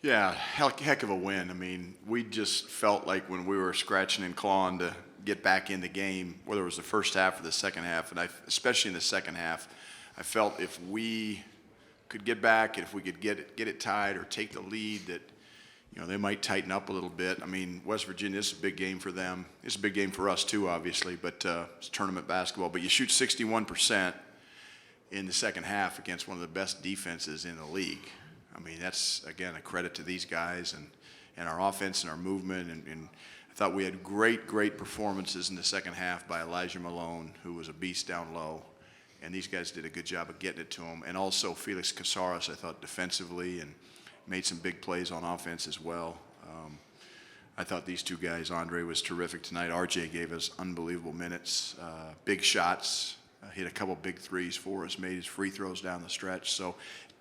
Yeah, heck of a win. I mean, we just felt like when we were scratching and clawing to get back in the game, whether it was the first half or the second half, and especially in the second half, I felt if we could get back, and if we could get it tied or take the lead, that they might tighten up a little bit. I mean, West Virginia, this is a big game for them. It's a big game for us too, obviously, but it's tournament basketball. But you shoot 61% in the second half against one of the best defenses in the league. I mean, that's, again, a credit to these guys and our offense and our movement. And I thought we had great performances in the second half by Elijah Malone, who was a beast down low. And these guys did a good job of getting it to him. And also Felix Casares, I thought, defensively, and made some big plays on offense as well. I thought these two guys, Andre was terrific tonight. RJ gave us unbelievable minutes, big shots, hit a couple big threes for us, made his free throws down the stretch. So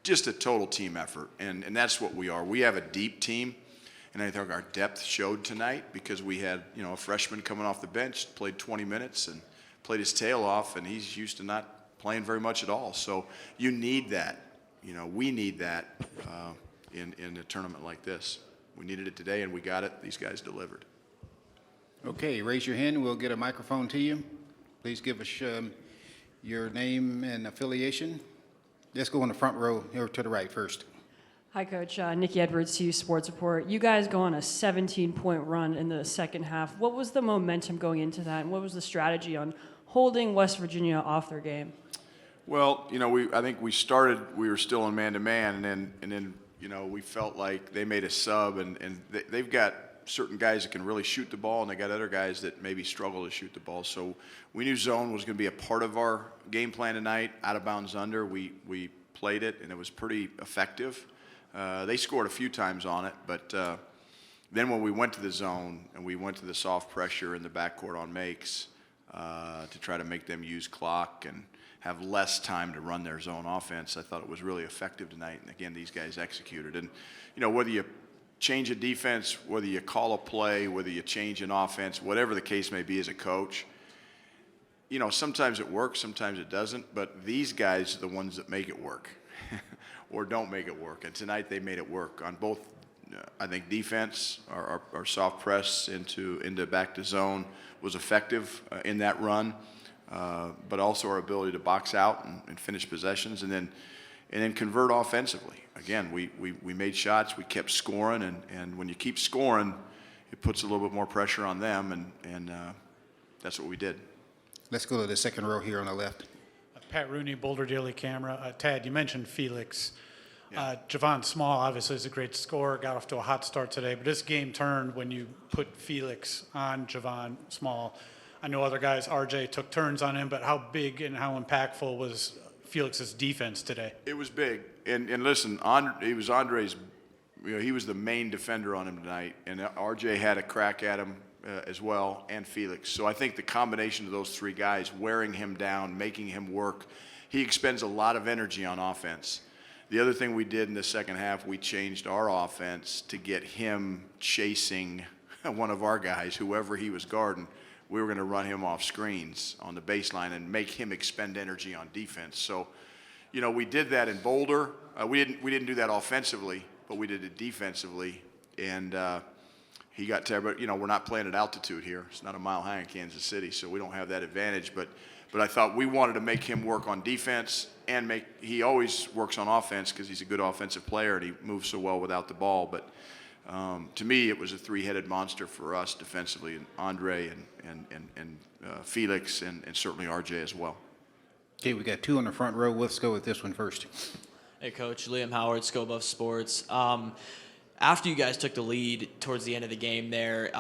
just a total team effort, and that's what we are. We have a deep team, and I think our depth showed tonight because we had a freshman coming off the bench, played 20 minutes and played his tail off, and he's used to not playing very much at all. So you need that. We need that in a tournament like this. We needed it today, and we got it. These guys delivered. Okay, raise your hand. We'll get a microphone to you. Please give us your name and affiliation. Let's go in the front row here to the right first. Hi, Coach. Nikki Edwards, CU Sports Report. You guys go on a 17-point run in the second half. What was the momentum going into that, and what was the strategy on holding West Virginia off their game? Well, I think we were still in man-to-man, and then we felt like they made a sub, and they've got certain guys that can really shoot the ball, and they got other guys that maybe struggle to shoot the ball. So we knew zone was going to be a part of our game plan tonight. Out of bounds under, we played it, and it was pretty effective. They scored a few times on it, but then when we went to the zone and we went to the soft pressure in the backcourt on makes to try to make them use clock and have less time to run their zone offense, I thought it was really effective tonight. And again, these guys executed. And whether you change a defense, whether you call a play, whether you change an offense, whatever the case may be as a coach, sometimes it works, sometimes it doesn't, but these guys are the ones that make it work or don't make it work. And tonight they made it work on both, I think, defense, our soft press into back to zone was effective in that run, but also our ability to box out and finish possessions and then convert offensively. Again, we made shots, we kept scoring, and when you keep scoring, it puts a little bit more pressure on them, and that's what we did. Let's go to the second row here on the left. Pat Rooney, Boulder Daily Camera. Tad, you mentioned Felix. Yeah. Javon Small obviously is a great scorer, got off to a hot start today, but this game turned when you put Felix on Javon Small. I know other guys, RJ, took turns on him, but how big and how impactful was Felix's defense today? It was big, and listen, he was Andre's. He was the main defender on him tonight, and RJ had a crack at him as well, and Felix. So I think the combination of those three guys wearing him down, making him work, he expends a lot of energy on offense. The other thing we did in the second half, we changed our offense to get him chasing one of our guys, whoever he was guarding. We were going to run him off screens on the baseline and make him expend energy on defense. So, we did that in Boulder. We didn't do that offensively, but we did it defensively. And he got terrible. We're not playing at altitude here. It's not a mile high in Kansas City, so we don't have that advantage. But I thought we wanted to make him work on defense and he always works on offense because he's a good offensive player and he moves so well without the ball. But to me, it was a three-headed monster for us defensively, and Andre and Felix and certainly RJ as well. Okay, we got two on the front row. Let's go with this one first. Hey, Coach. Liam Howard, Scobuff Sports. After you guys took the lead towards the end of the game there,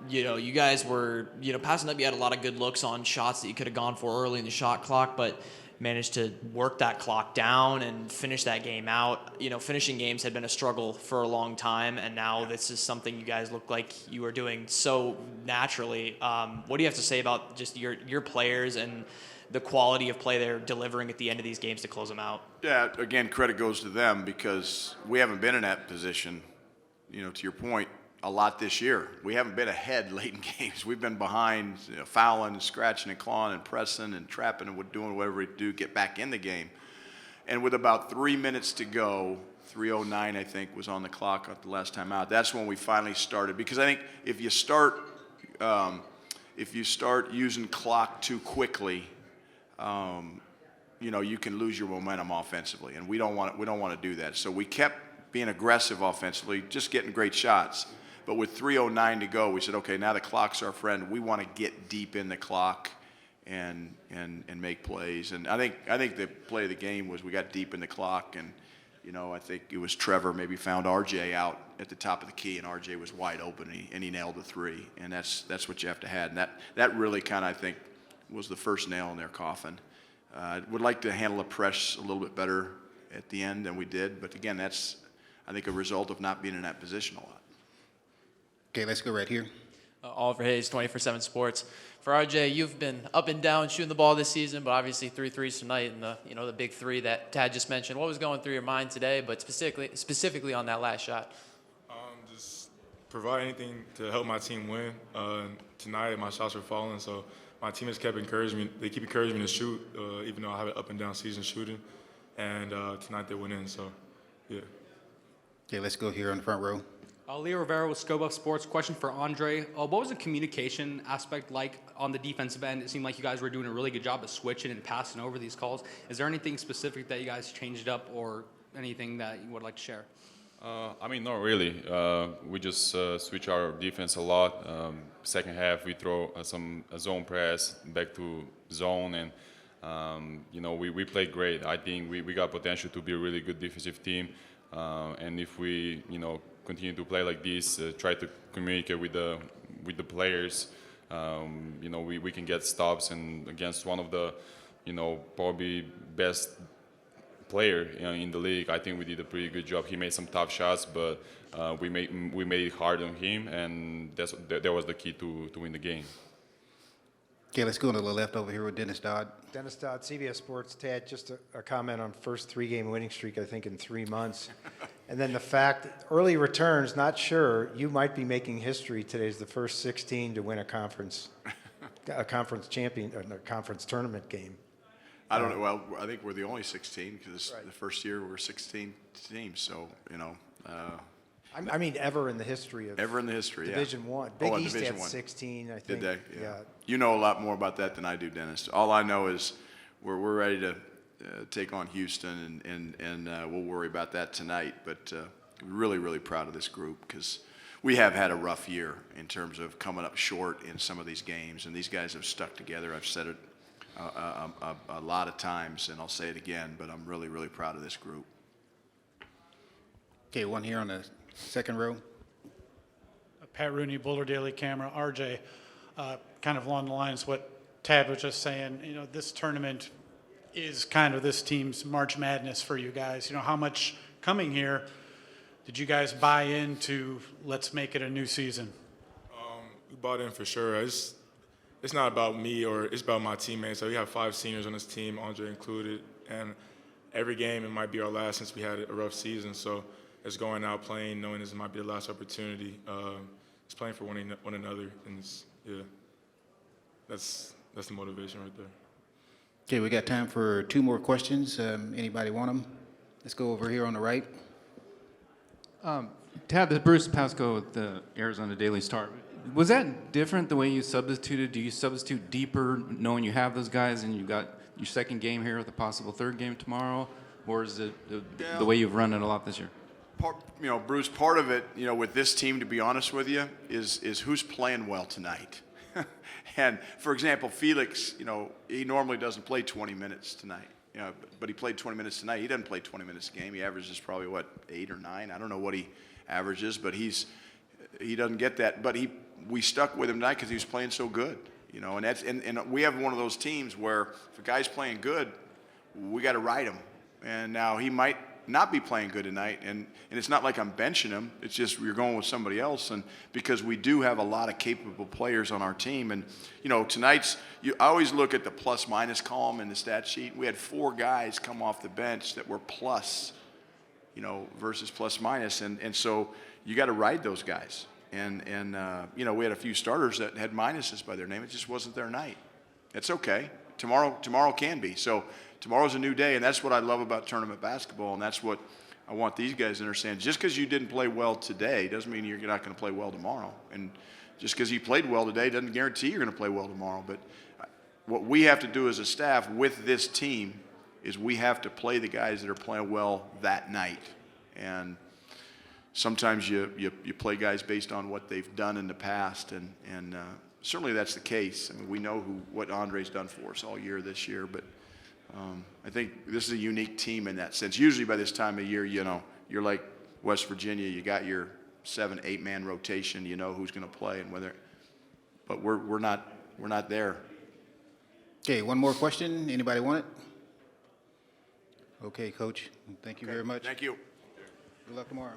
you guys were, passing up. You had a lot of good looks on shots that you could have gone for early in the shot clock, but managed to work that clock down and finish that game out. Finishing games had been a struggle for a long time, and now this is something you guys look like you are doing so naturally. What do you have to say about just your players and the quality of play they're delivering at the end of these games to close them out? Yeah, again, credit goes to them because we haven't been in that position, to your point, a lot this year. We haven't been ahead late in games. We've been behind, fouling and scratching and clawing and pressing and trapping and doing whatever we do, get back in the game. And with about 3 minutes to go, 3:09, I think, was on the clock at the last time out. That's when we finally started. Because I think if you start using clock too quickly, you can lose your momentum offensively, and we don't want to do that. So we kept being aggressive offensively, just getting great shots. But with 3:09 to go, we said, okay, now the clock's our friend. We want to get deep in the clock and make plays. And I think the play of the game was we got deep in the clock, and I think it was Trevor maybe found RJ out at the top of the key, and RJ was wide open, and he nailed the three. And that's what you have to have. And that really kind of, I think, was the first nail in their coffin. Would like to handle the press a little bit better at the end than we did, but again, that's, I think, a result of not being in that position a lot. Okay, let's go right here. Oliver Hayes, 24/7 Sports. For RJ, you've been up and down shooting the ball this season, but obviously 3 threes tonight, and the big three that Tad just mentioned. What was going through your mind today, but specifically on that last shot? Just provide anything to help my team win. Tonight, my shots were falling, so my team has kept encouraging me. They keep encouraging me to shoot, even though I have an up and down season shooting. And tonight they went in, so yeah. Okay, let's go here on the front row. Leo Rivera with Scope Up Sports. Question for Andre. What was the communication aspect like on the defensive end? It seemed like you guys were doing a really good job of switching and passing over these calls. Is there anything specific that you guys changed up or anything that you would like to share? Not really. We just switch our defense a lot. Second half, we throw a zone press back to zone, and we played great. I think we got potential to be a really good defensive team, and if we continue to play like this, try to communicate with the players, we can get stops, and against one of the probably best player in the league, I think we did a pretty good job. He made some tough shots, but we made it hard on him, and that was the key to win the game. Okay, let's go to the left over here with Dennis Dodd. Dennis Dodd, CBS Sports. Tad, just a comment on first 3-game winning streak, I think, in 3 months. And then the fact, early returns, not sure, you might be making history. Today's the first 16 to win a conference champion, or a conference tournament game. I don't know. Well, I think we're the only 16 because the first year we were 16 teams. So, I mean, ever in the history of Division I. Big East Division had I. 16, I think. Did they? Yeah. You know a lot more about that than I do, Dennis. All I know is we're ready to take on Houston, and we'll worry about that tonight. But really, really proud of this group because we have had a rough year in terms of coming up short in some of these games, and these guys have stuck together. I've said it a lot of times, and I'll say it again, but I'm really, really proud of this group. Okay, one here on the second row. Pat Rooney, Boulder Daily Camera. RJ, kind of along the lines of what Tad was just saying, this tournament is kind of this team's March Madness for you guys. How much coming here did you guys buy into let's make it a new season? We bought in for sure. It's not about me it's about my teammates. So we have 5 seniors on this team, Andre included, and every game it might be our last since we had a rough season. So it's going out playing, knowing this might be the last opportunity. It's playing for one another, and that's the motivation right there. Okay, we got time for 2 more questions. Anybody want them? Let's go over here on the right. Tad, this is Bruce Pasco with the Arizona Daily Star. Was that different the way you substituted? Do you substitute deeper knowing you have those guys and you got your second game here with a possible third game tomorrow? Or is it the way you've run it a lot this year? Bruce, part of it, with this team, to be honest with you, is who's playing well tonight. And, for example, Felix, he normally doesn't play 20 minutes tonight. But he played 20 minutes tonight. He doesn't play 20 minutes a game. He averages probably, 8 or 9? I don't know what he averages, but he doesn't get that. But we stuck with him tonight because he was playing so good. And we have one of those teams where if a guy's playing good, we got to ride him. And now he might not be playing good tonight, and it's not like I'm benching him. It's just you're going with somebody else, and because we do have a lot of capable players on our team. And tonight's I always look at the plus minus column in the stat sheet. We had 4 guys come off the bench that were plus, versus plus minus, and so you got to ride those guys. And we had a few starters that had minuses by their name. It just wasn't their night. It's okay. Tomorrow can be. So tomorrow's a new day, and that's what I love about tournament basketball, and that's what I want these guys to understand, just because you didn't play well today doesn't mean you're not going to play well tomorrow. And just because you played well today doesn't guarantee you're going to play well tomorrow. But what we have to do as a staff with this team is we have to play the guys that are playing well that night. And sometimes you play guys based on what they've done in the past, and certainly that's the case. I mean, we know what Andre's done for us all year this year, but I think this is a unique team in that sense. Usually by this time of year, you're like West Virginia. You got your 7-8 man rotation. You know who's going to play and whether. But we're not there. Okay, one more question. Anybody want it? Okay, Coach. Thank you very much. Thank you. Good luck tomorrow.